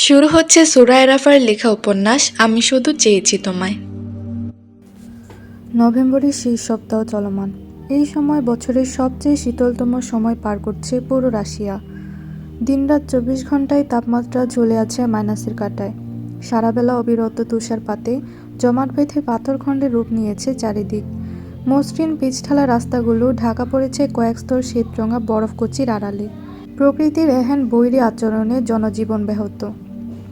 শুরু হচ্ছে সুরায় রাফার লেখা উপন্যাস আমি শুধু চেয়েছি তোমায়। নভেম্বরের শেষ সপ্তাহ চলমান। এই সময় বছরের সবচেয়ে শীতলতম সময় পার করছে পুরো রাশিয়া। দিনরাত 24 ঘন্টায় তাপমাত্রা চলে আছে মাইনাসের কাঁটায়। সারাবেলা অবিরত তুষারপাতে জমাট বেঁধে পাথরখণ্ডে রূপ নিয়েছে চারিদিক। মসৃণ পিচঢালা রাস্তাগুলো ঢাকা পড়েছে কয়েক স্তর শ্বেতরঙা বরফকুচির আড়ালে। প্রকৃতির এহেন বৈরী আচরণে জনজীবন ব্যাহত।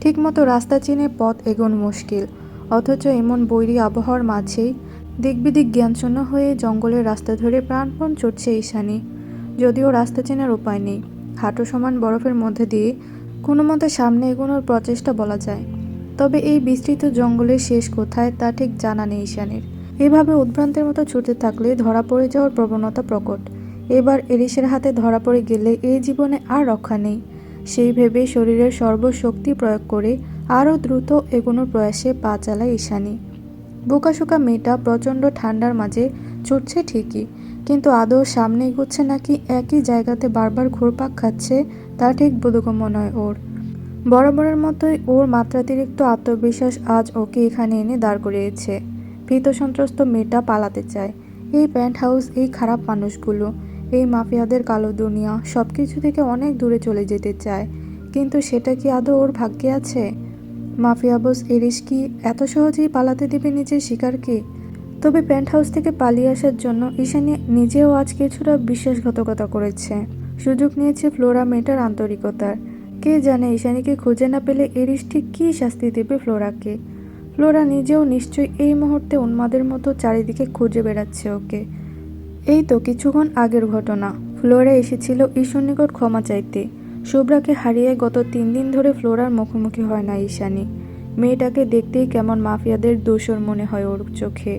ঠিকমতো রাস্তা চিনে পথ এগোনো মুশকিল, অথচ এমন বৈরী আবহাওয়ার মাঝেই দিকবিদিক জ্ঞানশূন্য হয়ে জঙ্গলের রাস্তা ধরে প্রাণপণ ছুটছে ঈশানী। যদিও রাস্তা চেনার উপায় নেই, হাঁটু সমান বরফের মধ্যে দিয়ে কোনো মতে সামনে এগোনোর প্রচেষ্টা বলা যায়। তবে এই বিস্তৃত জঙ্গলের শেষ কোথায় তা ঠিক জানা নেই ঈশানীর। এভাবে উদ্ভ্রান্তের মতো ছুটতে থাকলে ধরা পড়ে যাওয়ার প্রবণতা প্রকট। এবার এরিসের হাতে ধরা পড়ে গেলে এই জীবনে আর রক্ষা নেই। সেই ভেবে শরীরের সর্বশক্তি প্রয়োগ করে আরও দ্রুত এগোনোর প্রয়াসে পা চালায় ঈশানী। বোকাশোকা মেয়েটা প্রচণ্ড ঠান্ডার মাঝে ছুটছে ঠিকই, কিন্তু আদৌ সামনে এগোচ্ছে নাকি একই জায়গাতে বারবার ঘুরপাক খাচ্ছে তা ঠিক বোধগম্য নয় ওর। বরাবরের মতোই ওর মাত্রাতিরিক্ত আত্মবিশ্বাস আজ ওকে এখানে এনে দাঁড় করিয়েছে। ভীত সন্ত্রস্ত মেয়েটা পালাতে চায়। এই প্যান্ট হাউস, এই খারাপ মানুষগুলো, এই মাফিয়াদের কালো দুনিয়া, সব কিছু থেকে অনেক দূরে চলে যেতে চায়। কিন্তু সেটা কি আদৌ ওর ভাগ্যে আছে? মাফিয়া বস এরিস কি এত সহজেই পালাতে দেবে নিজের শিকারকে? তবে প্যান্ট হাউস থেকে পালিয়ে আসার জন্য ঈশানী নিজেও আজ কিছুটা বিশ্বাসঘাতকতা করেছে। সুযোগ নিয়েছে ফ্লোরা মেয়েটার আন্তরিকতার। কে জানে ঈশানীকে খুঁজে না পেলে এরিস ঠিক কী শাস্তি দেবে ফ্লোরাকে। ফ্লোরা নিজেও নিশ্চয়ই এই মুহূর্তে উন্মাদের মতো চারিদিকে খুঁজে বেড়াচ্ছে ওকে। এই তো কিছুক্ষণ আগের ঘটনা। ফ্লোরা এসেছিল ঈশুর নিকট ক্ষমা চাইতে। শুভ্রাকে হারিয়ে গত 3 দিন ধরে ফ্লোরার মুখোমুখি হয় না ঈশানী। মেয়েটাকে দেখতেই কেমন মাফিয়াদের দোসর মনে হয় ওর চোখে।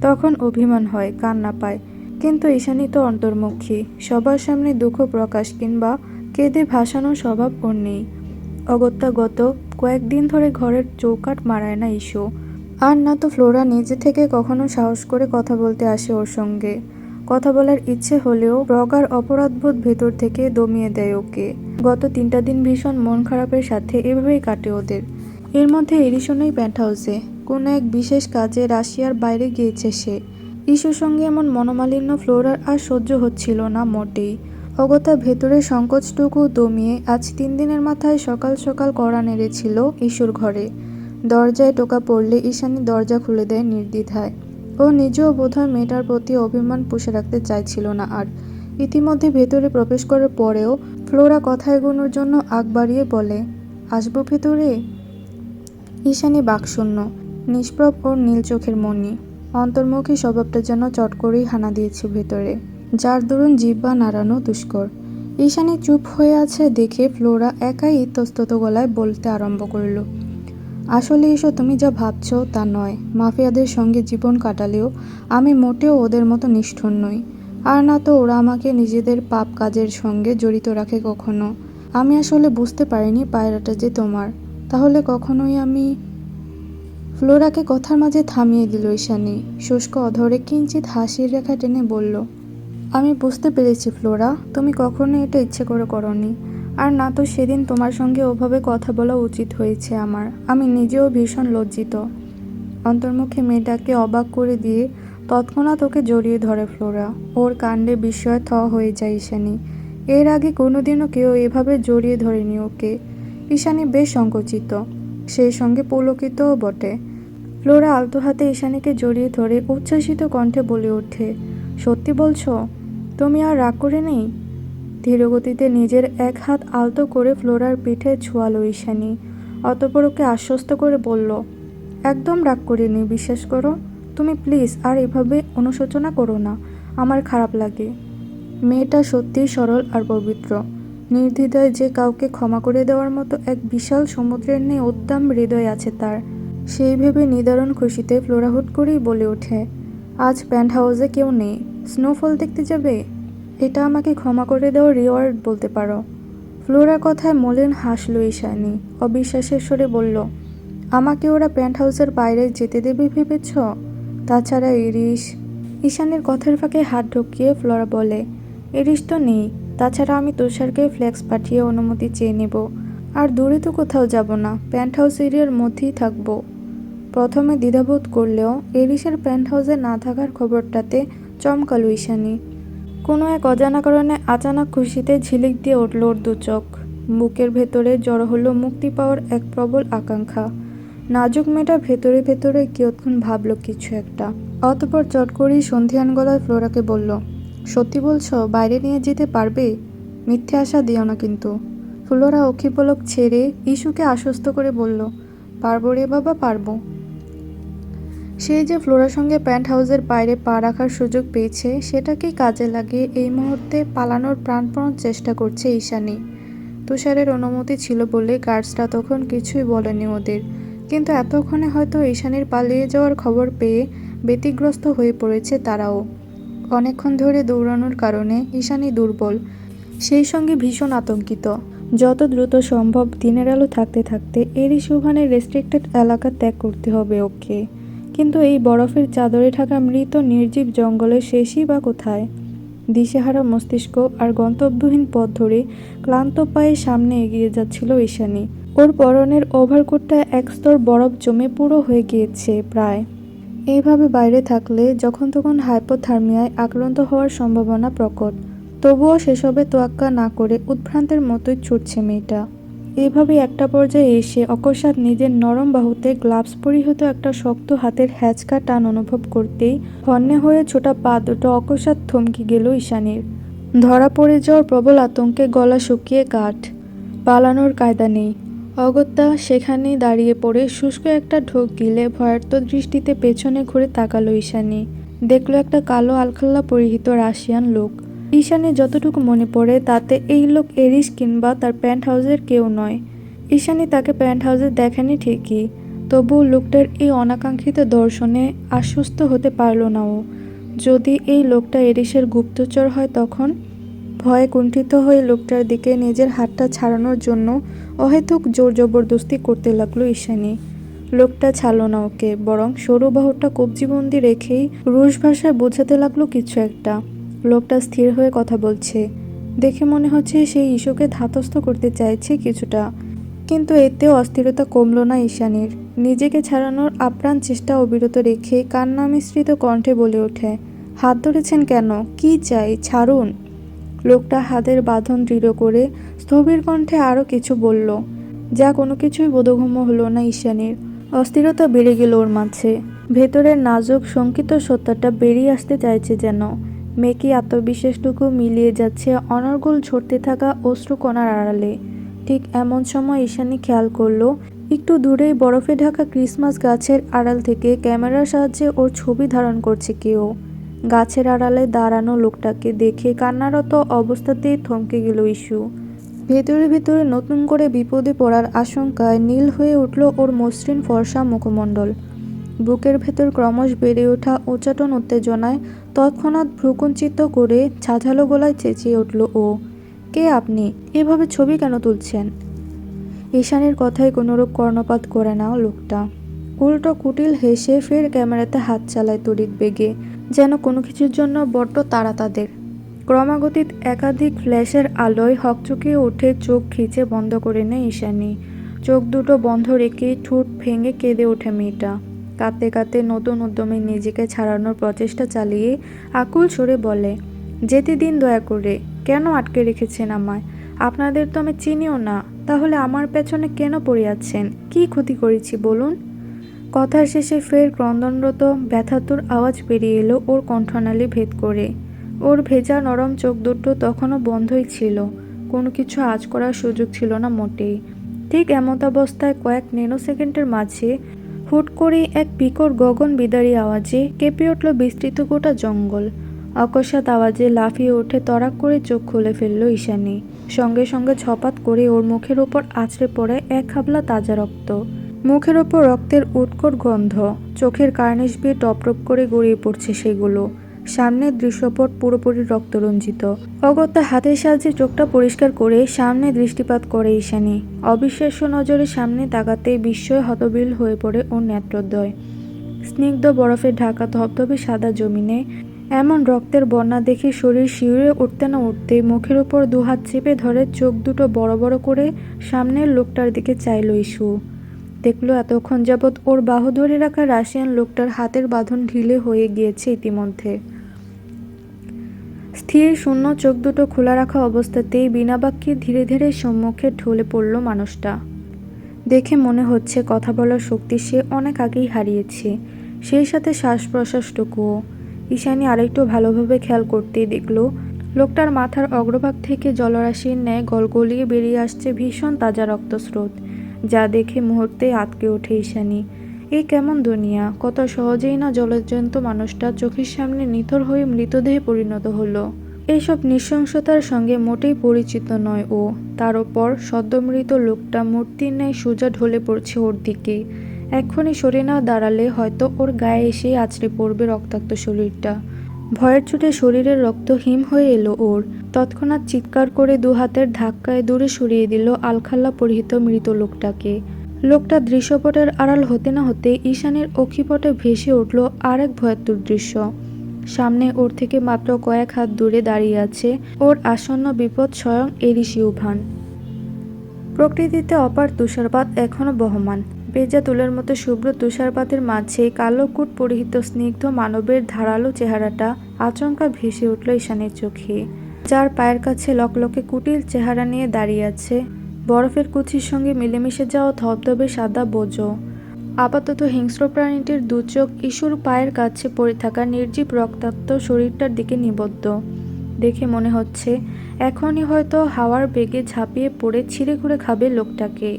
তখন অভিমান হয়, কান্না পায়। কিন্তু ঈশানী তো অন্তর্মুখী, সবার সামনে দুঃখ প্রকাশ কিংবা কেঁদে ভাসানোর স্বভাব ওর নেই। অগত্যা গত কয়েকদিন ধরে ঘরের চৌকাঠ মারায় না ঈশু। আর না তো ফ্লোরা নিজে থেকে কখনো সাহস করে কথা বলতে আসে ওর সঙ্গে। কথা বলার ইচ্ছে হলেও প্রগাঢ় অপরাধবোধ ভেতর থেকে দমিয়ে দেয় ওকে। গত 3টা দিন ভীষণ মন খারাপের সাথে এভাবেই কাটে ওদের। এর মধ্যে এরিসও নেই প্যান্ট হাউসে। কোনো এক বিশেষ কাজে রাশিয়ার বাইরে গিয়েছে সে। ঈশুর সঙ্গে এমন মনোমালিন্য ফ্লোরার আর সহ্য হচ্ছিল না মোটেই। অগত্যা ভেতরের সংকোচটুকু দমিয়ে আজ 3 দিনের মাথায় সকাল সকাল কড়া নেড়েছিল ঈশুর ঘরে। দরজায় টোকা পড়লে ঈশানী দরজা খুলে দেয় নির্দ্বিধায়। ও নিজেও বোধহয় মেয়েটার প্রতি অভিমান পুষে রাখতে চাইছিল না আর। ইতিমধ্যে ভেতরে প্রবেশ করার পরেও ফ্লোরা কথা এগোনোর জন্য আগ বাড়িয়ে বলে, আসবো ভেতরে? ঈশানী বাকশূন্য, নিষ্প্রভ ওর নীল চোখের মণি। অন্তর্মুখী স্বভাবটা যেন চট করেই হানা দিয়েছে ভেতরে, যার দরুন জিহ্বা নাড়ানো দুষ্কর। ঈশানী চুপ হয়ে আছে দেখে ফ্লোরা একাই ইতস্তত গলায় বলতে আরম্ভ করল, আসলে এসো তুমি যা ভাবছো তা নয়। মাফিয়াদের সঙ্গে জীবন কাটালেও আমি মোটেও ওদের মতো নিষ্ঠুর নই। আর না তো ওরা আমাকে নিজেদের পাপ কাজের সঙ্গে জড়িত রাখে কখনো। আমি আসলে বুঝতে পারিনি পায়রাটা যে তোমার। তাহলে কখনোই আমি... ফ্লোরাকে কথার মাঝে থামিয়ে দিল ঈশানী। শুষ্ক অধরে কিঞ্চিত হাসির রেখা টেনে বলল, আমি বুঝতে পেরেছি ফ্লোরা, তুমি কখনোই এটা ইচ্ছে করে করনি। আর না তো সেদিন তোমার সঙ্গে ওভাবে কথা বলা উচিত হয়েছে আমার। আমি নিজেও ভীষণ লজ্জিত। অন্তর্মুখী মেয়েটাকে অবাক করে দিয়ে তৎক্ষণাৎ ওকে জড়িয়ে ধরে ফ্লোরা। ওর কাণ্ডে বিস্ময়ে থ হয়ে যায় ঈশানী। এর আগে কোনোদিনও কেউ এভাবে জড়িয়ে ধরেনি ওকে। ঈশানী বেশ সংকুচিত, সেই সঙ্গে পুলকিতও বটে। ফ্লোরা আলতো হাতে ঈশানীকে জড়িয়ে ধরে উচ্ছ্বাসিত কণ্ঠে বলে ওঠে, সত্যি বলছো? তুমি আর রাগ করে নেই? ধীরগতিতে নিজের এক হাত আলতো করে ফ্লোরার পিঠে ছোঁয়ালো ঈশানী। অতঃপর ওকে আশ্বস্ত করে বলল, একদম রাগ করিনি, বিশ্বাস করো। তুমি প্লিজ আর এভাবে অনুশোচনা করো না, আমার খারাপ লাগে। মেয়েটা সত্যিই সরল আর পবিত্র। নির্দ্বিধায় যে কাউকে ক্ষমা করে দেওয়ার মতো এক বিশাল সমুদ্রের ন্যায় উদ্দাম হৃদয় আছে তার। সেই ভেবে নিদারুণ খুশিতে ফ্লোরা হুট করেই বলে ওঠে, আজ প্যান্ট হাউসে কেউ নেই, স্নোফল দেখতে যাবে? এটা আমাকে ক্ষমা করে দেওয়ার রিওয়ার্ড বলতে পারো। ফ্লোরার কথায় মলিন হাসল ঈশানী। অবিশ্বাসের স্বরে বলল, আমাকে ওরা প্যান্ট হাউসের বাইরে যেতে দেবে ভেবেছ? তাছাড়া ইরিশ... ঈশানীর কথার ফাঁকে হাত ঢুকিয়ে ফ্লোরা বলে, ইরিশ তো নেই। তাছাড়া আমি তুষারকে ফ্ল্যাক্স পাঠিয়ে অনুমতি চেয়ে নেব। আর দূরে তো কোথাও যাব না, প্যান্ট হাউস এরিয়ার মধ্যেই থাকবো। প্রথমে দ্বিধাবোধ করলেও এরিসের প্যান্ট হাউসে না থাকার খবরটাতে চমকালো ঈশানী। কোনো এক অজানা কারণে আচানক খুশিতে ঝিলিক দিয়ে উঠল ওর দু চোখ। বুকের ভেতরে জড়ো হলো মুক্তি পাওয়ার এক প্রবল আকাঙ্ক্ষা। নাজুক মেয়েটা ভেতরে ভেতরে কিয়ৎক্ষণ ভাবল কিছু একটা, অতঃপর চট করেই সন্ধিয়ান গলায় ফ্লোরাকে বলল, সত্যি বলছো বাইরে নিয়ে যেতে পারবে? মিথ্যে আশা দিও না কিন্তু। ফ্লোরা অক্ষিপলক ছেড়ে ইস্যুকে আশ্বস্ত করে বলল, পারবো রে বাবা, পারবো। সেই যে ফ্লোরার সঙ্গে প্যান্ট হাউসের বাইরে পা রাখার সুযোগ পেয়েছে, সেটাকেই কাজে লাগিয়ে এই মুহূর্তে পালানোর প্রাণপণ চেষ্টা করছে ঈশানী। তুষারের অনুমতি ছিল বলে গার্ডসরা তখন কিছুই বলেনি ওদের, কিন্তু এতক্ষণে হয়তো ঈশানীর পালিয়ে যাওয়ার খবর পেয়ে ব্যতিগ্রস্ত হয়ে পড়েছে তারাও। অনেকক্ষণ ধরে দৌড়ানোর কারণে ঈশানী দুর্বল, সেই সঙ্গে ভীষণ আতঙ্কিত। যত দ্রুত সম্ভব দিনের আলো থাকতে থাকতে এরই সুভানের রেস্ট্রিক্টেড এলাকা ত্যাগ করতে হবে ওকে। কিন্তু এই বরফের চাদরে ঢাকা মৃত নির্জীব জঙ্গলের শেষই বা কোথায়? দিশেহারা মস্তিষ্ক আর গন্তব্যহীন পথ ধরে ক্লান্ত পায়ে সামনে এগিয়ে যাচ্ছিল ঈশানী। ওর পরনের ওভারকোটটা এক স্তর বরফ জমে পুরো হয়ে গিয়েছে প্রায়। এইভাবে বাইরে থাকলে যখন তখন হাইপোথার্মিয়ায় আক্রান্ত হওয়ার সম্ভাবনা প্রকট। তবুও সেসবে তোয়াক্কা না করে উদ্ভ্রান্তের মতোই ছুটছে মেয়েটা। এইভাবে একটা পর্যায়ে এসে অকস্মাৎ নিজের নরম বাহুতে গ্লাভস পরিহিত একটা শক্ত হাতের হ্যাঁচকা টান অনুভব করতেই হন্যে হয়ে ছোটা পা দুটো অকস্মাৎ থমকে গেল ঈশানীর। ধরা পড়ে যাওয়ার প্রবল আতঙ্কে গলা শুকিয়ে কাঠ। পালানোর কায়দা নেই। অগত্যা সেখানেই দাঁড়িয়ে পড়ে শুষ্ক একটা ঢোক গিলে ভয়ার্ত দৃষ্টিতে পেছনে ঘুরে তাকালো ঈশানী। দেখলো একটা কালো আলখাল্লা পরিহিত রাশিয়ান লোক। ঈশানী যতটুকু মনে পড়ে তাতে এই লোক এরিস কিংবা তার প্যান্ট হাউসের কেউ নয়। ঈশানী তাকে প্যান্ট হাউসে দেখেনি ঠিকই, তবুও লোকটার এই অনাকাঙ্ক্ষিত দর্শনে আশ্বস্ত হতে পারল না ও। যদি এই লোকটা এরিসের গুপ্তচর হয় তখন? ভয়ে কুণ্ঠিত হয়ে লোকটার দিকে নিজের হাতটা ছাড়ানোর জন্য অহেতুক জোর জবরদস্তি করতে লাগলো ঈশানী। লোকটা ছাড়ল না ওকে, বরং সরু বাহুটা কবজিবন্দি রেখেই রুশ ভাষায় বোঝাতে লাগলো কিছু একটা। লোকটা স্থির হয়ে কথা বলছে, দেখে মনে হচ্ছে সেই ইস্যুকে ধাতস্থ করতে চাইছে কিছুটা, কিন্তু এতেও অস্থিরতা কমল না ঈশানীর। নিজেকে ছাড়ানোর আপ্রাণ চেষ্টা অবিরত রেখে কান্না মিশ্রিত কণ্ঠে বলে ওঠে, হাত ধরেছেন কেন? কি চাই? ছাড়ুন। লোকটা হাতের বাঁধন দৃঢ় করে স্থবির কণ্ঠে আরও কিছু বলল, যা কোনো কিছুই বোধগম্য হলো না ঈশানীর। অস্থিরতা বেড়ে গেল ওর মাঝে। ভেতরের নাজুক শঙ্কিত সত্তাটা বেরিয়ে আসতে চাইছে যেন। মেকি আত্মবিশ্বাসটুকু মিলিয়ে যাচ্ছে অনর্গল ঝরতে থাকা অশ্রুকণার আড়ালে। ঠিক এমন সময় ঈশানী খেয়াল করলো, একটু দূরেই বরফে ঢাকা ক্রিসমাস গাছের আড়াল থেকে ক্যামেরার সাহায্যে ওর ছবি ধারণ করছে কেউ। গাছের আড়ালে দাঁড়ানো লোকটাকে দেখে কান্নারত অবস্থাতেই থমকে গেল ইস্যু। ভেতরে ভেতরে নতুন করে বিপদে পড়ার আশঙ্কায় নীল হয়ে উঠল ওর মসৃণ ফর্সা মুখমণ্ডল। বুকের ভেতর ক্রমশ বেড়ে ওঠা উচ্চাটন উত্তেজনায় তৎক্ষণাৎ ভ্রুকুঞ্চিত করে ঝাঁঝালো গলায় চেঁচিয়ে উঠল ও, কে আপনি? এভাবে ছবি কেন তুলছেন? ঈশানীর কথায় কোনোরূপ কর্ণপাত করে না লোকটা। উল্টো কুটিল হেসে ফের ক্যামেরাতে হাত চালায় তড়িৎ বেগে, যেন কোনো কিছুর জন্য বড্ড তাড়া তাদের। ক্রমাগতিত একাধিক ফ্ল্যাশের আলোয় হকচকিয়ে উঠে চোখ খিচে বন্ধ করে নেয় ঈশানী। চোখ দুটো বন্ধ রেখে ঠোঁট ভেঙে কেঁদে ওঠে মেয়েটা। কাঁদতে কাঁদতে নতুন উদ্যমে নিজেকে ছাড়ানোর প্রচেষ্টা চালিয়ে আকুল সুরে বলে, যেতে দিন দয়া করে। কেন আটকে রেখেছেন আমায়? আপনাদের তো আমি চিনিও না, তাহলে আমার পেছনে কেন পড়ে আছেন? কি ক্ষতি করেছি বলুন? কথার শেষে ফের ক্রন্দনরত ব্যথাতুর আওয়াজ বেরিয়ে এলো ওর কণ্ঠনালী ভেদ করে। ওর ভেজা নরম চোখ দুটো তখনও বন্ধই ছিল, কোনো কিছু আঁচ করার সুযোগ ছিল না মোটেই। ঠিক এমতাবস্থায় কয়েক ন্যানো সেকেন্ডের মাঝে হুট করেই এক বিকট গগন বিদারী আওয়াজে কেঁপে উঠল বিস্তৃত গোটা জঙ্গল। অকস্মাৎ আওয়াজে লাফিয়ে উঠে তড়াক করে চোখ খুলে ফেলল ঈশানী। সঙ্গে সঙ্গে ঝপাত করে ওর মুখের ওপর আছড়ে পড়ে এক হাবলা তাজা রক্ত। মুখের ওপর রক্তের উৎকট গন্ধ, চোখের কার্নিশ বেয়ে টপটপ করে গড়িয়ে পড়ছে সেগুলো। সামনের দৃশ্যপট পুরোপুরি রক্তরঞ্জিত। অগত্যা হাতের সাহায্যে চোখটা পরিষ্কার করে সামনে দৃষ্টিপাত করে ঈশানী। অবিশ্বাস্য নজরে সামনে তাকাতে বিস্ময়ে হতবিল হয়ে পড়ে ওর নেত্রদ্বয়। স্নিগ্ধ বরফে ঢাকা ধবধবে সাদা জমিনে এমন রক্তের বন্যা দেখে শরীর শিউরে উঠতে না উঠতে মুখের উপর দুহাত চেপে ধরে চোখ দুটো বড় বড় করে সামনের লোকটার দিকে চাইল ইস্যু। দেখলো এতক্ষণ যাবৎ ওর বাহু ধরে রাখা রাশিয়ান লোকটার হাতের বাঁধন ঢিলে হয়ে গিয়েছে ইতিমধ্যে। স্থির শূন্য চোখ দুটো খোলা রাখা অবস্থাতেই বিনা বাক্যে ধীরে ধীরে সম্মুখে ঢলে পড়ল মানুষটা। দেখে মনে হচ্ছে কথা বলার শক্তি সে অনেক আগেই হারিয়েছে, সেই সাথে শ্বাস প্রশ্বাসটুকুও। ঈশানী আরেকটু ভালোভাবে খেয়াল করতেই দেখল লোকটার মাথার অগ্রভাগ থেকে জলরাশির ন্যায় গলগলিয়ে বেরিয়ে আসছে ভীষণ তাজা রক্তস্রোত, যা দেখে মুহূর্তে আটকে ওঠে ঈশানী। এই কেমন দুনিয়া! কত সহজেই না জলজ্যান্ত মানুষটা চোখের সামনে নিথর হয়ে মৃতদেহে পরিণত হলো। এইসব নৃশংসতার সঙ্গে মোটেই পরিচিত নয় ও। তার ওপর সদ্যমৃত লোকটা মূর্তির ন্যায় সোজা ঢলে পড়ছে ওর দিকে। এক্ষুনি সরে না দাঁড়ালে হয়তো ওর গায়ে এসেই আছড়ে পড়বে রক্তাক্ত শরীরটা। ভয়ের চোটে শরীরের রক্ত হিম হয়ে এলো ওর। তৎক্ষণাৎ চিৎকার করে দু হাতের ধাক্কায় দূরে সরিয়ে দিল আলখাল্লা পরিহিত মৃত লোকটাকে। লোকটা দৃশ্যপটের আড়াল হতে না হতে ঈশানীর অক্ষিপটে ভেসে উঠল আর এক ভয়াতুর দৃশ্য। সামনে ওর থেকে মাত্র কয়েক হাত দূরে দাঁড়িয়ে আছে ওর আসন্ন বিপদ স্বয়ং এরিস ইউভান। প্রকৃতিতে অপার তুষারপাত এখনো বহমান। ভেজা তুলার মতো শুভ্র তুষারপাতের মাঝে কালো কুট পরিহিত স্নিগ্ধ মানবের ধারালো চেহারাটা আচমকা ভেসে উঠল ঈশানের চোখে। যার পায়ের কাছে লকলকে কুটিল চেহারা নিয়ে দাঁড়িয়ে আছে বরফের কুচির সঙ্গে মিলেমিশে যাওয়া ধবধবে সাদা বোঝো। আপাতত হিংস্র প্রাণীটির দু চোখ ইস্যুর পায়ের কাছে পড়ে থাকা নির্জীব রক্তাক্ত শরীরটার দিকে নিবদ্ধ। দেখে মনে হচ্ছে এখনই হয়তো হাওয়ার বেগে ঝাঁপিয়ে পড়ে ছিঁড়ে খুঁড়ে খাবে লোকটাকে।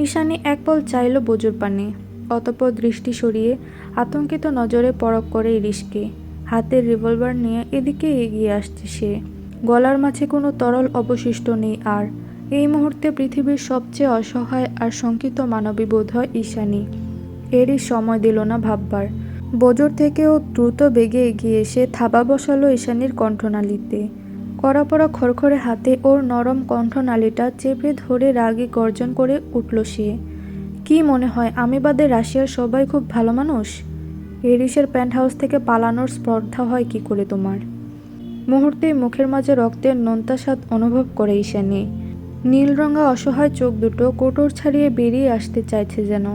ঈশানী এক পল চাইল বোজোর পানে, অতঃপর দৃষ্টি সরিয়ে আতঙ্কিত নজরে পরখ করে ইরিশকে। হাতের রিভলভার নিয়ে এদিকে এগিয়ে আসছে সে। গলার মাঝে কোনো তরল অবশিষ্ট নেই আর। এই মুহূর্তে পৃথিবীর সবচেয়ে অসহায় আর শঙ্কিত মানবী বোধ হয় ঈশানী। এরই সময় দিল না ভাববার। বোজোর থেকেও দ্রুত বেগে এগিয়ে এসে থাবা বসালো ঈশানীর কণ্ঠনালীতে। কড়া পড়া খড়খড়ে হাতে ওর নরম কণ্ঠনালীটা চেপে ধরে রাগে গর্জন করে উঠল সে। কি মনে হয় আমি বাদে রাশিয়ার সবাই খুব ভালো মানুষ? এরিসের প্যান্ট হাউস থেকে পালানোর স্পর্ধা হয় কি করে তোমার? মুহূর্তেই মুখের মাঝে রক্তের নোনতা স্বাদ অনুভব করে ঈশানী। নীলরঙা অসহায় চোখ দুটো কোটর ছাড়িয়ে বেরিয়ে আসতে চাইছে যেন।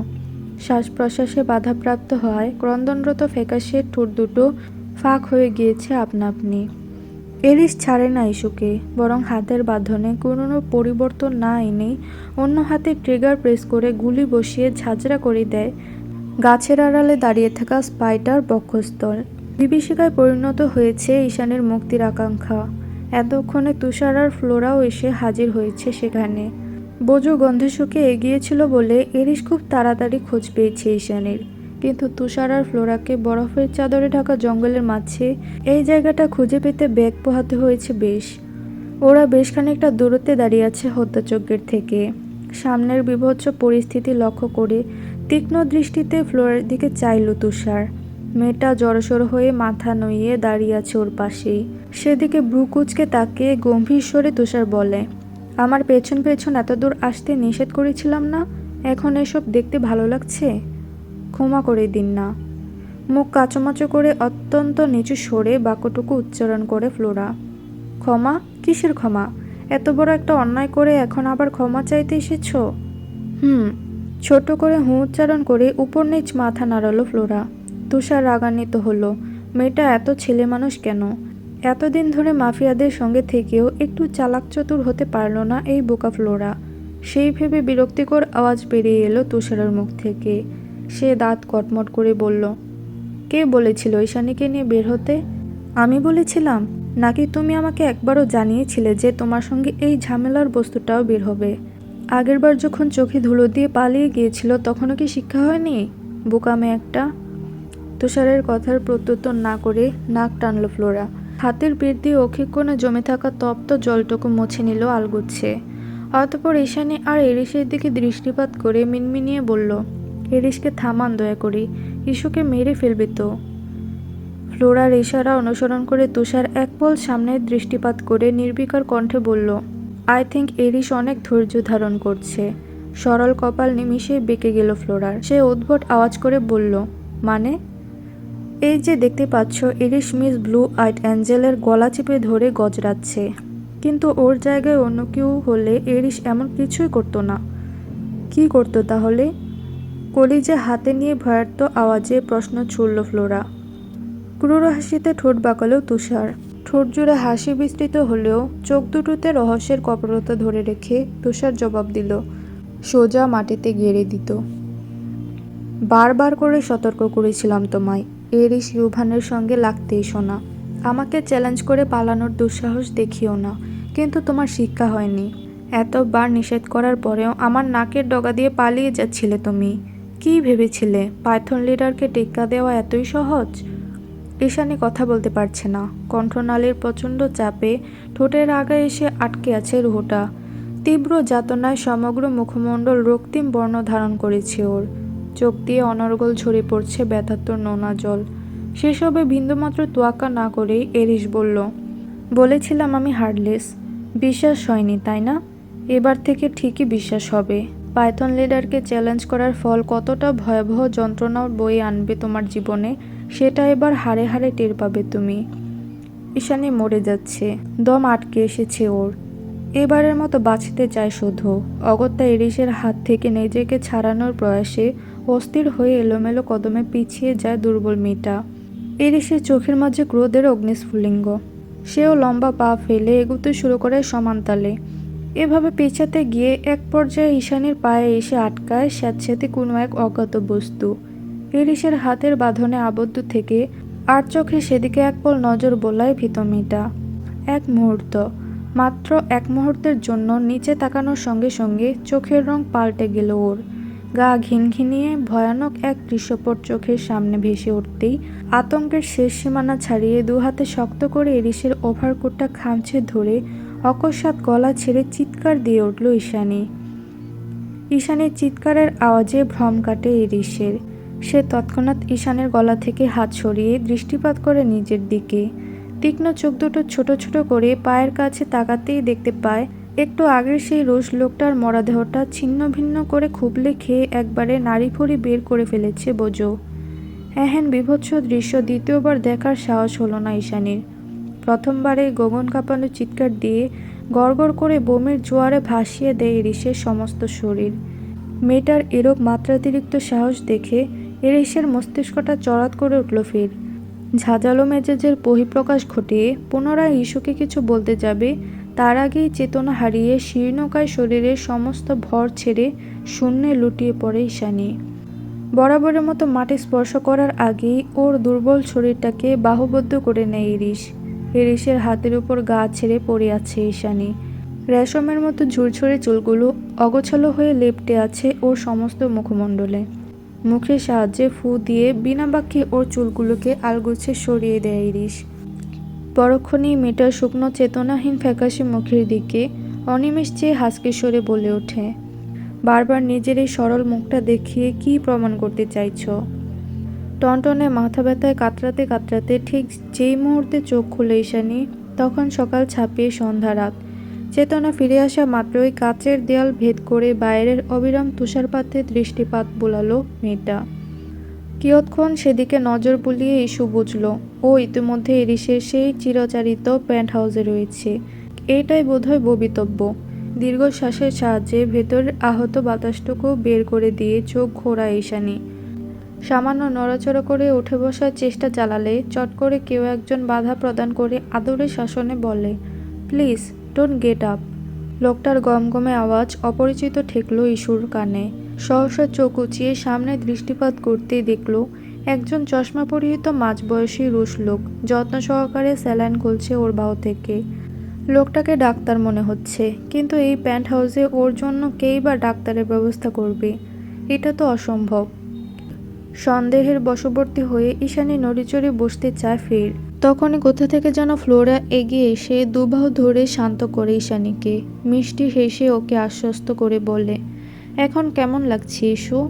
শ্বাস প্রশ্বাসে বাধাপ্রাপ্ত হওয়ায় ক্রন্দনরত ফ্যাকাশে ঠোঁট দুটো ফাঁক হয়ে গিয়েছে আপনা আপনি। এরিস ছাড়ে না ইস্যুকে, বরং হাতের বাঁধনে কোনো পরিবর্তন না এনেই অন্য হাতে ট্রিগার প্রেস করে গুলি বসিয়ে ঝাঁঝরা করে দেয় গাছের আড়ালে দাঁড়িয়ে থাকা স্পাইটার বক্ষস্থল। বিভীষিকায় পরিণত হয়েছে ঈশানের মুক্তির আকাঙ্ক্ষা। এতক্ষণে তুষার আর ফ্লোরাও এসে হাজির হয়েছে সেখানে। বোজো গন্ধে শুকে এগিয়েছিল বলে এরিস খুব তাড়াতাড়ি খোঁজ পেয়েছে ঈশানের। কিন্তু তুষার আর ফ্লোরাকে বরফের চাদরে ঢাকা জঙ্গলের মাঝে এই জায়গাটা খুঁজে পেতে বেগ পোহাতে হয়েছে বেশ। ওরা বেশ খানিকটা দূরত্বে দাঁড়িয়ে আছে হত্যাযজ্ঞের থেকে। সামনের বীভৎস পরিস্থিতি লক্ষ্য করে তীক্ষ্ণ দৃষ্টিতে ফ্লোরের দিকে চাইল তুষার। মেয়েটা জড়সড় হয়ে মাথা নইয়ে দাঁড়িয়ে আছে ওর পাশেই। সেদিকে ভ্রু কুঁচকে তাকিয়ে গম্ভীর স্বরে তুষার বলে, আমার পেছন পেছন এত দূর আসতে নিষেধ করেছিলাম না? এখন এসব দেখতে ভালো লাগছে? ক্ষমা করে দিন না। মুখ কাঁচোমাচো করে অত্যন্ত নিচু স্বরে বাক্যটুকু উচ্চারণ করে ফ্লোরা। ক্ষমা? কিসের ক্ষমা? এত বড় একটা অন্যায় করে এখন আবার ক্ষমা চাইতে এসেছ? ছোট করে উচ্চারণ করে উপর নিচ মাথা নাড়ালো ফ্লোরা। তুষার রাগান্বিত হলো। মেয়েটা এত ছেলে মানুষ কেন? এতদিন ধরে মাফিয়াদের সঙ্গে থেকেও একটু চালাক চতুর হতে পারল না এই বোকা ফ্লোরা। সেই ভেবে বিরক্তিকর আওয়াজ বেরিয়ে এলো তুষারের মুখ থেকে। সে দাঁত কটমট করে বলল, কে বলেছিল ঈশানীকে নিয়ে বের হতে? আমি বলেছিলাম? নাকি তুমি আমাকে একবারও জানিয়েছিলে যে তোমার সঙ্গে এই ঝামেলার বস্তুটাও বের হবে? আগেরবার যখন চোখে ধুলো দিয়ে পালিয়ে গিয়েছিল তখনও কি শিক্ষা হয়নি? বোকামে একটা। তুষারের কথার প্রত্যুত্তর না করে নাক টানল ফ্লোরা। হাতের পিঠ দিয়ে অক্ষিকোণে জমে থাকা তপ্ত জলটুকু মুছে নিল আলগুচ্ছে। অতঃপর ঈশানী আর এরিসের দিকে দৃষ্টিপাত করে মিনমিনিয়ে বলল, এরিসকে থামান দয়া করে, ইস্যুকে মেরে ফেলবে তো। ফ্লোরার ইশারা অনুসরণ করে তুষার এক পল সামনে দৃষ্টিপাত করে নির্বিকার কণ্ঠে বলল, আই থিঙ্ক এরিস অনেক ধৈর্য ধারণ করছে। সরল কপাল নিমিষে বেঁকে গেল ফ্লোরার। সে উদ্ভট আওয়াজ করে বলল, মানে? এই যে দেখতে পাচ্ছ, ইরিশ মিস ব্লু আইড অ্যাঞ্জেলের গলা চেপে ধরে গজরাচ্ছে, কিন্তু ওর জায়গায় অন্য কেউ হলে ইরিশ এমন কিছুই করতো না। কি করতো তাহলে? কলিজা হাতে নিয়ে ভয়ার্ত আওয়াজে প্রশ্ন ছুড়ল ফ্লোরা। ক্রূর হাসিতে ঠোঁট বাঁকালো তুষার। ঠোঁট জুড়ে হাসি বিস্তৃত হলেও চোখ দুটোতে রহস্যের কপরতা ধরে রেখে তুষার জবাব দিল, সোজা মাটিতে গেড়ে দিত। বারবার করে সতর্ক করেছিলাম তোমায়, ইরিশ ইউভানের সঙ্গে লাগতে এসো না। আমাকে চ্যালেঞ্জ করে পালানোর দুঃসাহস দেখিও না। কিন্তু তোমার শিক্ষা হয়নি। এতবার নিষেধ করার পরেও আমার নাকের ডগা দিয়ে পালিয়ে যাচ্ছিলে তুমি। কি ভেবেছিলে পাইথন লিডারকে টেক্কা দেওয়া এতই সহজ? ঈশানী কথা বলতে পারছে না। কণ্ঠনালীর প্রচণ্ড চাপে ঠোঁটের আগায় এসে আটকে আছে রুহটা। তীব্র যাতনায় সমগ্র মুখমণ্ডল রক্তিম বর্ণ ধারণ করেছে ওর। চোখ দিয়ে অনর্গল ঝরে পড়ছে ব্যথাতুর নোনা জল। সেসবে বিন্দুমাত্র তোয়াক্কা না করেই এরিশ বলল, বলেছিলাম আমি হার্টলেস। বিশ্বাস হয়নি তাই না? এবার থেকে ঠিকই বিশ্বাস হবে। পাইথন লিডারকে চ্যালেঞ্জ করার ফল কতটা ভয়াবহ যন্ত্রণা বয়ে আনবে তোমার জীবনে, সেটা এবার হাড়ে হাড়ে টের পাবে তুমি। ঈশানী মরে যাচ্ছে, দম আটকে এসেছে ওর। এবারের মতো বাঁচতে চায় শুধু। অগত্যা ইরিশের হাত থেকে নিজেকে ছাড়ানোর প্রয়াসে অস্থির হয়ে এলোমেলো কদমে পিছিয়ে যায় দুর্বল মেয়েটা। ইরিশের চোখের মাঝে ক্রোধের অগ্নিস্ফুলিঙ্গ। সেও লম্বা পা ফেলে এগুতে শুরু করে সমান তালে। এভাবে পেছাতে গিয়ে এক পর্যায়ে ঈশানীর পায়ে এসে আটকায় স্যাঁতস্যাঁতে কোনো এক অজ্ঞাত বস্তু। ইরিশের হাতের বাঁধনে আবদ্ধ থেকে আর চোখে সেদিকে এক পল নজর বোলায় ভীত মেয়েটা। এক মুহূর্ত, মাত্র এক মুহূর্তের জন্য নিচে তাকানোর সঙ্গে সঙ্গে চোখের রং পাল্টে গেল ওর। গা ঘিনঘিনিয়ে ভয়ানক এক দৃশ্যপট চোখের সামনে ভেসে উঠতেই আতঙ্কের শেষ সীমানা ছাড়িয়ে দু হাতে শক্ত করে ইরিশের ওভারকোটটা খামছে ধরে অকস্মাৎ গলা ছেড়ে চিৎকার দিয়ে উঠল ঈশানী। ঈশানীর চিৎকারের আওয়াজে ভ্রম কাটে ইরিশের। সে তৎক্ষণাৎ ঈশানের গলা থেকে হাত সরিয়ে দৃষ্টিপাত করে নিজের দিকে। তীক্ষ্ণ চোখ দুটো ছোট ছোট করে পায়ের কাছে তাকাতেই দেখতে পায় একটু আগের সেই রোজ লোকটার মরাদেহটা ছিন্ন ভিন্ন করে খুবলে খেয়ে একবারে নাড়িভুড়ি বের করে ফেলেছে বোঝো। এহেন বীভৎস দৃশ্য দ্বিতীয়বার দেখার সাহস হলো না ঈশানীর। প্রথমবারে গগন কাঁপানো চিৎকার দিয়ে গড়গড় করে বমির জোয়ারে ভাসিয়ে দেয় ইরিশের সমস্ত শরীর। মেয়েটার এরূপ মাত্রাতিরিক্ত সাহস দেখে ইরিশের মস্তিষ্কটা চড়াত করে উঠল ফের। ঝাঁঝালো মেজাজের বহিঃপ্রকাশ ঘটিয়ে পুনরায় ইস্যুকে কিছু বলতে যাবে, তার আগেই চেতনা হারিয়ে শীর্ণকায় শরীরের সমস্ত ভর ছেড়ে শূন্যে লুটিয়ে পড়ে ঈশানী। বরাবরের মতো মাটি স্পর্শ করার আগেই ওর দুর্বল শরীরটাকে বাহুবদ্ধ করে নেয় ইরিশ। ইরিশের হাতের উপর গা ছেড়ে পড়ে আছে ঈশানী। রেশমের মতো ঝুরঝুরে চুলগুলো অগোছালো হয়ে লেপ্টে আছে ওর সমস্ত মুখমণ্ডলে। মুখের সাহায্যে ফু দিয়ে বিনা বাক্যে ওর চুলগুলোকে আলগোছে সরিয়ে দেয় ইরিশ। পরক্ষণেই মেয়েটার শুকনো চেতনাহীন ফ্যাকাশে মুখের দিকে অনিমেষ চেয়ে হাসকি স্বরে বলে ওঠে, বারবার নিজের এই সরল মুখটা দেখিয়ে কি প্রমাণ করতে চাইছো? টনটনে মাথা ব্যথায় কাতরাতে কাতরাতে ঠিক যেই মুহূর্তে চোখ খুলে ঈশানী, তখন সকাল ছাপিয়ে সন্ধ্যা রাত। চেতনা ফিরে আসা মাত্রই কাচের দেয়াল ভেদ করে বাইরের অবিরাম তুষারপাতে দৃষ্টিপাত বোলালো মেয়েটা। কিয়ৎক্ষণ সেদিকে নজর বুলিয়ে ইস্যু বুঝল ও ইতিমধ্যে ইরিশের সেই চিরচারিত প্যান্ট হাউসে রয়েছে। এইটাই বোধহয় ভবিতব্য। দীর্ঘশ্বাসের সাহায্যে ভেতরের আহত বাতাসটুকু বের করে দিয়ে চোখ ঘোরায় ঈশানী। সামান্য নড়াচড়া করে উঠে বসার চেষ্টা চালালে চট করে কেউ একজন বাধা প্রদান করে আদরে শাসনে বলে, প্লিজ ডোন্ট গেট আপ। লোকটার গমগমে আওয়াজ অপরিচিত ঠেকল ইস্যুর কানে। সহসা চোখ উঁচিয়ে সামনে দৃষ্টিপাত করতেই দেখল একজন চশমা পরিহিত মাঝবয়সী রুশ লোক যত্ন সহকারে স্যালাইন খুলছে ওর বাহু থেকে। লোকটাকে ডাক্তার মনে হচ্ছে, কিন্তু এই প্যান্ট হাউসে ওর জন্য কেই বা ডাক্তারের ব্যবস্থা করবে? এটা তো অসম্ভব। সন্দেহের বশবর্তী হয়ে ঈশানী নড়িচড়ে বসতে চায় ফের। তখনই কোথা থেকে যেন ফ্লোরা এগিয়ে এসে দুবাহু ধরে শান্ত করে ঈশানীকে। মিষ্টি হেসে ওকে আশ্বস্ত করে বলে, এখন কেমন লাগছে ইস্যু?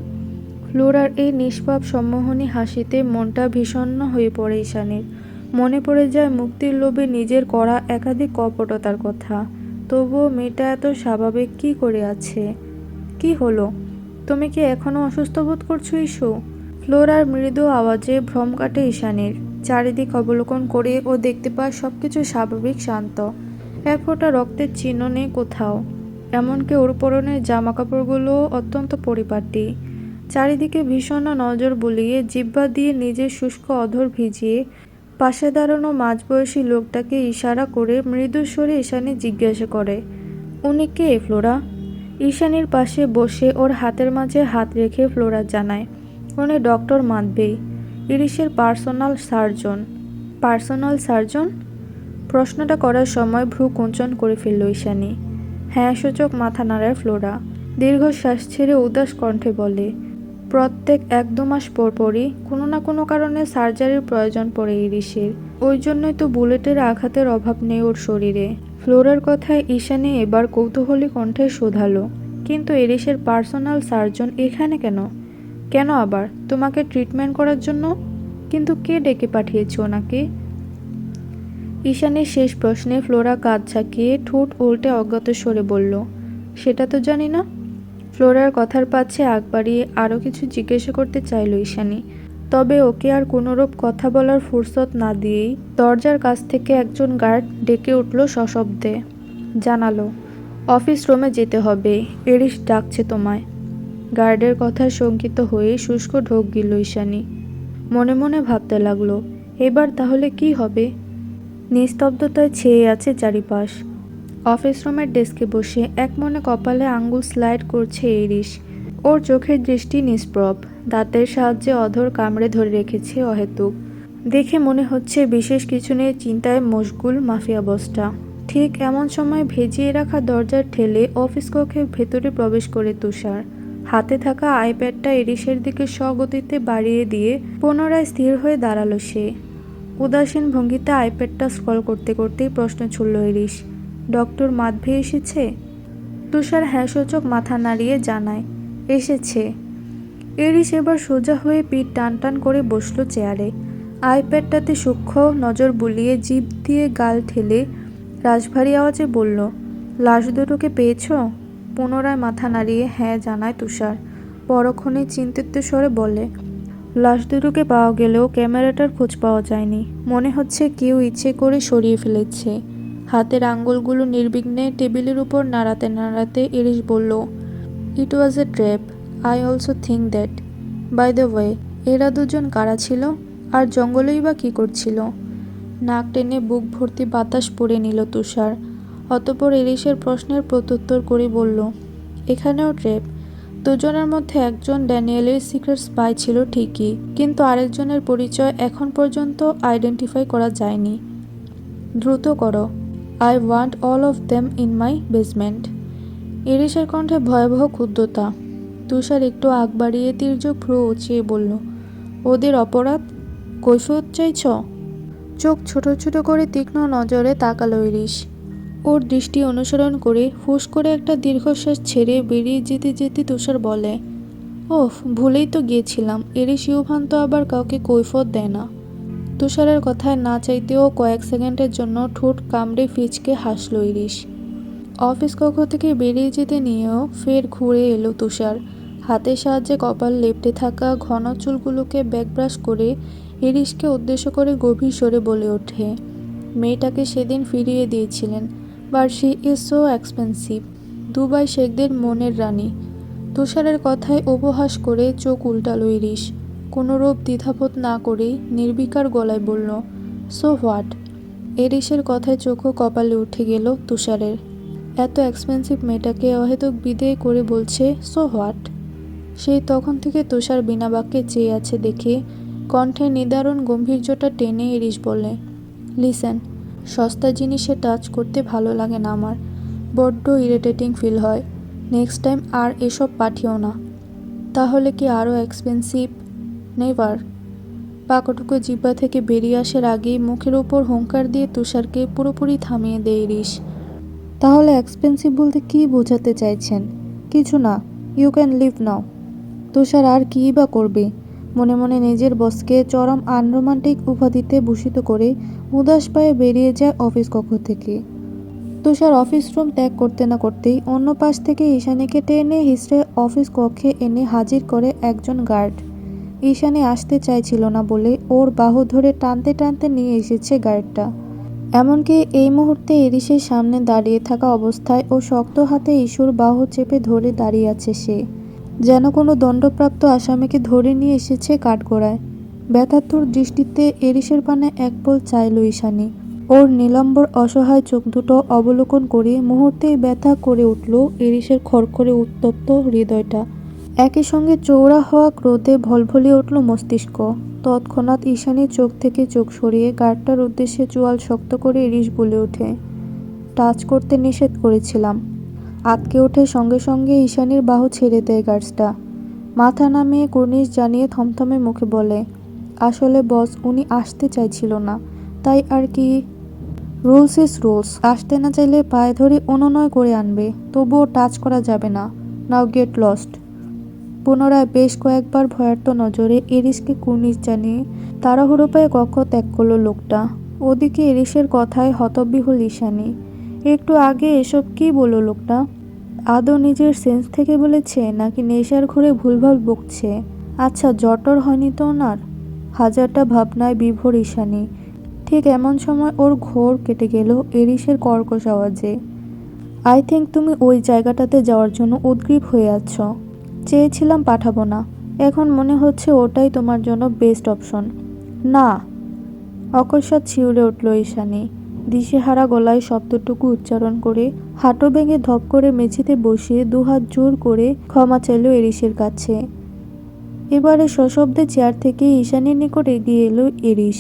ফ্লোরার এই নিষ্পাপ সম্মোহনী হাসিতে মনটা বিষণ্ণ হয়ে পড়ে ঈশানীর। মনে পড়ে যায় মুক্তির লোভে নিজের করা একাধিক কপটতার কথা। তবুও মেয়েটা এত স্বাভাবিক কি করে আছে? কি হলো? তুমি কি এখনো অসুস্থ বোধ করছো ইস্যু? ফ্লোরার মৃদু আওয়াজে ভ্রম কাটে ঈশানীর। চারিদিক অবলোকন করে ও দেখতে পায় সবকিছু স্বাভাবিক শান্ত। এক ফোঁটা রক্তের চিহ্ন নেই কোথাও। এমনকি ওর পরনের জামা কাপড়গুলো অত্যন্ত পরিপাটি। চারিদিকে ভীষণ নজর বুলিয়ে জিহ্বা দিয়ে নিজের শুষ্ক অধর ভিজিয়ে পাশে দাঁড়ানো মাঝবয়সী লোকটাকে ইশারা করে মৃদু স্বরে ঈশানী জিজ্ঞাসা করে, উনি কে ফ্লোরা? ঈশানীর পাশে বসে ওর হাতের মাঝে হাত রেখে ফ্লোরা জানায়, উনি ডক্টর মাদবেই, ইরিশের পার্সোনাল সার্জন। Personal surgeon? প্রশ্নটা করার সময় ভ্রু কুঞ্চন করে ফেলল ঈশানী। হ্যাঁ সূচক মাথা নাড়ায় ফ্লোরা। দীর্ঘশ্বাস ছেড়ে উদাস কণ্ঠে বলে, প্রত্যেক 1-2 মাস পরপরই কোনো না কোনো কারণে সার্জারির প্রয়োজন পড়ে ইরিশের। ওই জন্যই তো বুলেটের আঘাতের অভাব নেই ওর শরীরে। ফ্লোরার কথায় ঈশানী এবার কৌতূহলী কণ্ঠে শোধালো, কিন্তু ইরিশের পার্সোনাল সার্জন এখানে কেন? কেন আবার? তোমাকে ট্রিটমেন্ট করার জন্য? কিন্তু কে ডেকে পাঠিয়েছে ওনাকে? ঈশানীর শেষ প্রশ্নে ফ্লোরা কাঁধ ঝাঁকিয়ে ঠোঁট উল্টে অজ্ঞাত স্বরে বলল, সেটা তো জানি না। ফ্লোরার কথার পাছে আগ বাড়িয়ে আরও কিছু জিজ্ঞাসা করতে চাইল ঈশানী, তবে ওকে আর কোনোরূপ কথা বলার ফুরসত না দিয়েই দরজার কাছ থেকে একজন গার্ড ডেকে উঠল সশব্দে। জানালো, অফিস রুমে যেতে হবে, এরিশ ডাকছে তোমায়। গার্ডের কথায় শঙ্কিত হয়ে শুষ্ক ঢোক গিল ঈশানী। মনে মনে ভাবতে লাগলো, এবার তাহলে কি হবে? নিস্তব্ধতায় ছেয়ে আছে চারিপাশ। অফিস রুমের ডেস্কে বসে এক মনে কপালে আঙ্গুল স্লাইড করছে এরিশ। ওর চোখের দৃষ্টি নিষ্প্রভ, দাঁতের সাহায্যে অধর কামড়ে ধরে রেখেছে অহেতুক। দেখে মনে হচ্ছে বিশেষ কিছু নিয়ে চিন্তায় মশগুল মাফিয়া বসটা। ঠিক এমন সময় ভেজিয়ে রাখা দরজার ঠেলে অফিস কক্ষের ভেতরে প্রবেশ করে তুষার। হাতে থাকা আইপ্যাডটা এরিশের দিকে স্বগতিতে বাড়িয়ে দিয়ে পুনরায় স্থির হয়ে দাঁড়ালো সে। উদাসীন ভঙ্গিতে আইপ্যাডটা স্ক্রল করতে করতেই প্রশ্ন ছুড়ল এরিশ, ডক্টর মাদভে এসেছে? তুষার হ্যাঁসূচক মাথা নাড়িয়ে জানায়, এসেছে। এরিশ এবার সোজা হয়ে পিঠ টান টান করে বসল চেয়ারে। আইপ্যাডটাতে সূক্ষ্ম নজর বুলিয়ে জিভ দিয়ে গাল ঠেলে রাশভারী আওয়াজে বলল, লাশ দুটোকে পেয়েছ? পুনরায় মাথা নাড়িয়ে হ্যাঁ জানায় তুষার। পরক্ষণে চিন্তিত স্বরে বলে, লাশ দুটোকে পাওয়া গেলেও ক্যামেরাটার খোঁজ পাওয়া যায়নি। মনে হচ্ছে কেউ ইচ্ছে করে সরিয়ে ফেলেছে। হাতের আঙ্গুলগুলো নির্বিঘ্নে টেবিলের উপর নাড়াতে নাড়াতে এরিশ বলল, it was a trap. I also think that. By the way, এরা দুজন কারা ছিল? আর জঙ্গলেই বা কী করছিল? নাক টেনে বুক ভর্তি বাতাস পড়ে নিল তুষার। অতঃপর এরিশের প্রশ্নের প্রত্যুত্তর করে বলল, এখানেও ট্র্যাপ। দুজনের মধ্যে একজন ড্যানিয়েলের সিক্রেট স্পাই ছিল ঠিকই, কিন্তু আরেকজনের পরিচয় এখন পর্যন্ত আইডেন্টিফাই করা যায়নি। দ্রুত করো। I want all of them in my basement. এরিশের কণ্ঠে ভয়াবহ ক্ষুব্ধতা। তুষার একটু আগ বাড়িয়ে তির্যক ভ্রু উঁচিয়ে বলল, ওদের অপরাধ? কৈফিয়ত চাইছ? চোখ ছোট ছোট করে তীক্ষ্ণ নজরে তাকালো এরিশ। ওর দৃষ্টি অনুসরণ করে ফুস করে একটা দীর্ঘশ্বাস ছেড়ে বেরিয়ে যেতে যেতে তুষার বলে, ওফ, ভুলেই তো গিয়েছিলাম, এরিশ ইউভান্ত আবার কাউকে কৈফিয়ত দেয় না। তুষারের কথায় না চাইতেও কয়েক সেকেন্ডের জন্য ঠোঁট কামড়ে ফিচকে হাসল ইরিশ। অফিস কক্ষ থেকে বেরিয়ে যেতে নিয়েও ফের ঘুরে এলো তুষার। হাতের সাহায্যে কপাল লেপ্টে থাকা ঘন চুলগুলোকে ব্যাকব্রাশ করে ইরিশকে উদ্দেশ্য করে গভীর স্বরে বলে ওঠে, মেয়েটাকে সেদিন ফিরিয়ে দিয়েছিলেন, but she is so expensive. Dubai শেখদের মনের রানী। তুষারের কথায় উপহাস করে চোখ উল্টালো ইরিশ। কোনোরূপ দ্বিধাবোধ না করেই নির্বিকার গলায় বলল, সো হোয়াট? এরিশের কথায় চোখও কপালে উঠে গেল তুষারের। এত এক্সপেন্সিভ মেয়েটাকে অহেতুক বিদেয় করে বলছে সো হোয়াট? সেই তখন থেকে তুষার বিনা বাক্যে চেয়ে আছে দেখে কণ্ঠে নিদারুণ গম্ভীর্যটা টেনে ইরিশ বলে, লিসেন, সস্তা জিনিসে টাচ করতে ভালো লাগে না আমার, বড্ড ইরিটেটিং ফিল হয়। নেক্সট টাইম আর এসব পাঠিও না। তাহলে কি আরও এক্সপেন্সিভ? নেভার। বাক্যটুকু জিহ্বা থেকে বেরিয়ে আসার আগেই মুখের উপর হুঙ্কার দিয়ে তুষারকে পুরোপুরি থামিয়ে দেয় ইরিশ। তাহলে এক্সপেন্সিভ বলতে কী বোঝাতে চাইছেন? কিছু না, ইউ ক্যান লিভ নাও। তুষার আর কী বা করবে? মনে মনে নিজের বসকে চরম আনরোমান্টিক উপাধিতে ভূষিত করে উদাস পায়ে বেরিয়ে যায় অফিস কক্ষ থেকে। তুষার অফিস রুম ত্যাগ করতে না করতেই অন্য পাশ থেকে ঈশানীকে টেনে হিঁচড়ে অফিস কক্ষে এনে হাজির করে একজন গার্ড। ঈশানী আসতে চাইছিল না বলে ওর বাহু ধরে টানতে টানতে নিয়ে এসেছে গাড়িটা। এমনকি এই মুহূর্তে এরিসের সামনে দাঁড়িয়ে থাকা অবস্থায় ও শক্ত হাতে ইস্যুর বাহু চেপে ধরে দাঁড়িয়ে আছে সে, যেন কোনো দণ্ডপ্রাপ্ত আসামিকে ধরে নিয়ে এসেছে কাঠগড়ায়। ব্যথাতুর দৃষ্টিতে এরিসের পানে এক পল চাইল ঈশানী। ওর নিলম্বর অসহায় চোখ দুটো অবলোকন করে মুহূর্তেই ব্যথা করে উঠল এরিসের খড়খড়ে উত্তপ্ত হৃদয়টা। একই সঙ্গে চৌড়া হওয়া ক্রোধে ভলভলিয়ে উঠল মস্তিষ্ক। তৎক্ষণাৎ ঈশানীর চোখ থেকে চোখ সরিয়ে গার্ডটার উদ্দেশ্যে চোয়াল শক্ত করে এরিস বলে ওঠে, টাচ করতে নিষেধ করেছিলাম। আতকে ওঠে সঙ্গে সঙ্গে ঈশানীর বাহু ছেড়ে দেয় গার্ডসটা। মাথা নামিয়ে কুর্নিশ জানিয়ে থমথমে মুখে বলে, আসলে বস, উনি আসতে চাইছিল না, তাই আর কি। Rules is rules. আসতে না চাইলে পায়ে ধরে অনুনয় করে আনবে, তবুও টাচ করা যাবে না। নাও গেট লস্ট। পুনরায় বেশ কয়েকবার ভয়ার্ত নজরে এরিসকে কুর্নিশ জানিয়ে তাড়াহুড়ো পায়ে কক্ষ ত্যাগ করল লোকটা। ওদিকে এরিসের কথায় হতবিহ্বল ঈশানী। একটু আগে এসব কি বলল লোকটা? আদৌ নিজের সেন্স থেকে বলেছে নাকি নেশার ঘরে ভুলভাল বকছে? আচ্ছা, জটর হয়নি তো ওনার? হাজারটা ভাবনায় বিভোর ঈশানী। ঠিক এমন সময় ওর ঘোর কেটে গেল এরিসের কর্কশ আওয়াজে। আই থিঙ্ক তুমি ওই জায়গাটাতে যাওয়ার জন্য উদগ্রীব হয়ে আছো। চেয়েছিলাম পাঠাবো না, এখন মনে হচ্ছে ওটাই তোমার জন্য বেস্ট অপশন। না। অকস্মাৎ শিউরে উঠল ঈশানী। দিশেহারা গলায় শব্দটুকু উচ্চারণ করে হাঁটু ভেঙে ধপ করে মেঝেতে বসিয়ে দুহাত জোর করে ক্ষমা চাইল এরিসের কাছে। এবারে সশব্দে চেয়ার থেকে ঈশানীর নিকট এগিয়ে এলো এরিস।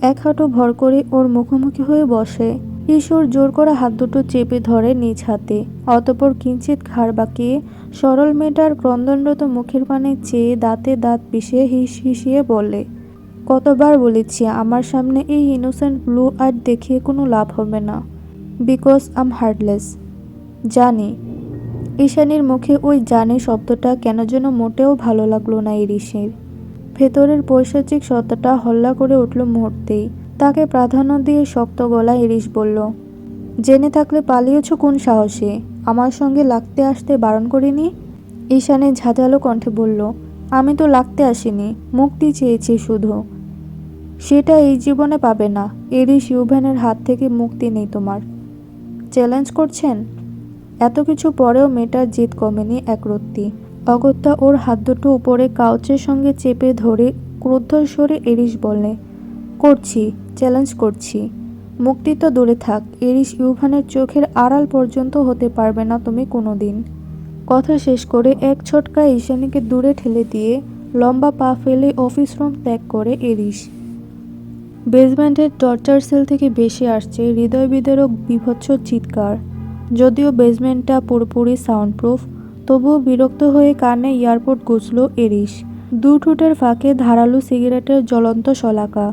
এক হাঁটু ভর করে ওর মুখোমুখি হয়ে বসে। ঈশ্বর জোর করা হাত দুটো চেপে ধরে নিজ হাতে, অতঃপর কিঞ্চিত ঘাড় বাঁকিয়ে সরল মেয়েটার ক্রন্দনরত মুখের পানে চেয়ে দাঁতে দাঁত পিষে হিস হিসিয়ে বলে, কতবার বলেছি আমার সামনে এই ইনোসেন্ট ব্লু আইট দেখিয়ে কোনো লাভ হবে না, বিকজ আম হার্টলেস। জানি। ঈশানীর মুখে ওই জানে শব্দটা কেন যেন মোটেও ভালো লাগলো না এরিসের। ভেতরের পৈশাচিক সত্তাটা হল্লা করে উঠল মুহূর্তেই। তাকে প্রাধান্য দিয়ে শক্ত গলায় এরিস বলল, জেনে থাকলে পালিয়েছ কোন সাহসে? আমার সঙ্গে লাগতে আসতে বারণ করিনি? ঈশানী ঝাঁঝালো কণ্ঠে বলল, আমি তো লাগতে আসিনি, মুক্তি চেয়েছি শুধু। সেটা এই জীবনে পাবে না। এরিস ইউভ্যানের হাত থেকে মুক্তি নেই তোমার। চ্যালেঞ্জ করছেন? এত কিছু পরেও মেয়েটার জিদ কমেনি একরত্তি। অগত্যা ওর হাত দুটো উপরে কাউচের সঙ্গে চেপে ধরে ক্রুদ্ধস্বরে এরিস বলে, করছি, চ্যালেঞ্জ করছি। মুক্তি তো দূরে থাক, এরিস ইউভ্যানের চোখের আড়াল পর্যন্ত হতে পারবে না তুমি কোনো দিন। কথা শেষ করে এক ছটকায় ঈশানীকে দূরে ঠেলে দিয়ে লম্বা পা ফেলে অফিস রুম ত্যাগ করে এরিস। বেসমেন্টের টর্চার সেল থেকে ভেসে আসছে হৃদয় বিদারক বীভৎস চিৎকার। যদিও বেসমেন্টটা পুরোপুরি সাউন্ডপ্রুফ, তবুও বিরক্ত হয়ে কানে এয়ারপোর্ট গুছল এরিস। দু ঠোঁটের ফাঁকে ধারালো সিগারেটের জ্বলন্ত শলাকা।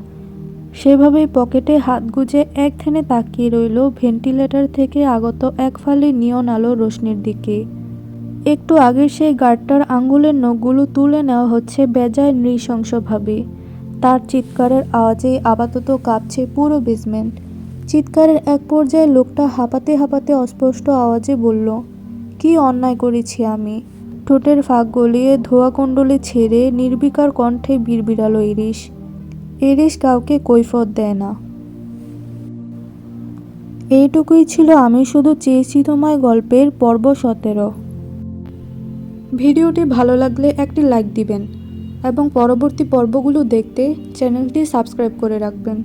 সেভাবেই পকেটে হাত গুজে এক ধ্যানে তাকিয়ে রইল ভেন্টিলেটর থেকে আগত এক ফালি নিয়ন আলো রোশনির দিকে। একটু আগে সেই গার্ডটার আঙ্গুলের নখগুলো তুলে নেওয়া হচ্ছে বেজায় নৃশংসভাবে। তার চিৎকারের আওয়াজেই আপাতত কাঁপছে পুরো বেসমেন্ট। চিৎকারের এক পর্যায়ে লোকটা হাঁপাতে হাঁপাতে অস্পষ্ট আওয়াজে বলল, কি অন্যায় করেছি আমি? ঠোঁটের ফাঁক গলিয়ে ধোঁয়াকুণ্ডলি ছেড়ে নির্বিকার কণ্ঠে বিড়বিড়ালো এরিস। এরিস কাউকে কৈফিয়ত দেয় না। এইটুকুই ছিল আমি শুধু চেয়েছি তোমায় গল্পের পর্ব 17। ভিডিওটি ভালো লাগলে একটি লাইক দিবেন এবং পরবর্তী পর্বগুলো দেখতে চ্যানেলটি সাবস্ক্রাইব করে রাখবেন।